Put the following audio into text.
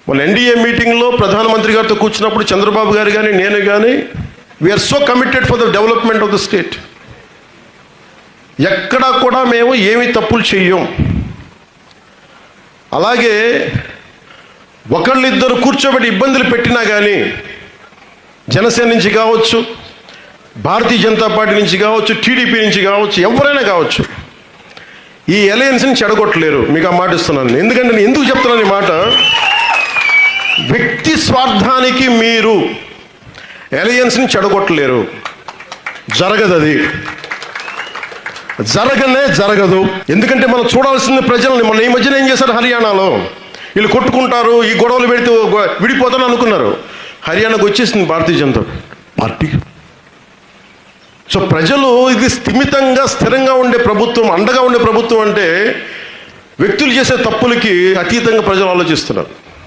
మన ఎన్డీఏ మీటింగ్లో ప్రధానమంత్రి గారితో కూర్చున్నప్పుడు చంద్రబాబు గారు కానీ నేను కానీ we're so committed for the development of the state. ఎక్కడా కూడా మేము ఏమి తప్పులు చెయ్యం. అలాగే ఒకళ్ళిద్దరు కూర్చోబెట్టి ఇబ్బందులు పెట్టినా కానీ జనసేన నుంచి కావచ్చు, భారతీయ జనతా పార్టీ నుంచి కావచ్చు, టీడీపీ నుంచి కావచ్చు, ఎవరైనా కావచ్చు, ఈ అలయన్స్ని చెడగొట్టలేరు. మీకు ఆ మాట ఇస్తున్నాను. ఎందుకంటే నేను ఎందుకు చెప్తున్నాను ఈ మాట, వ్యక్తి స్వార్థానికి మీరు అలయన్స్ని చెడగొట్టలేరు. జరగదు, అది జరగదు. ఎందుకంటే మనం చూడాల్సిన ప్రజల్ని. మన ఈ మధ్యన ఏం చేశారు, హర్యానాలో వీళ్ళు కొట్టుకుంటారు, ఈ గొడవలు పెడితే విడిపోతాను అనుకున్నారు. హర్యానాకు వచ్చేసింది భారతీయ జనతా పార్టీ. సో ప్రజలు ఇది స్థిమితంగా స్థిరంగా ఉండే ప్రభుత్వం, అండగా ఉండే ప్రభుత్వం అంటే వ్యక్తులు చేసే తప్పులకి అతీతంగా ప్రజలు ఆలోచిస్తున్నారు.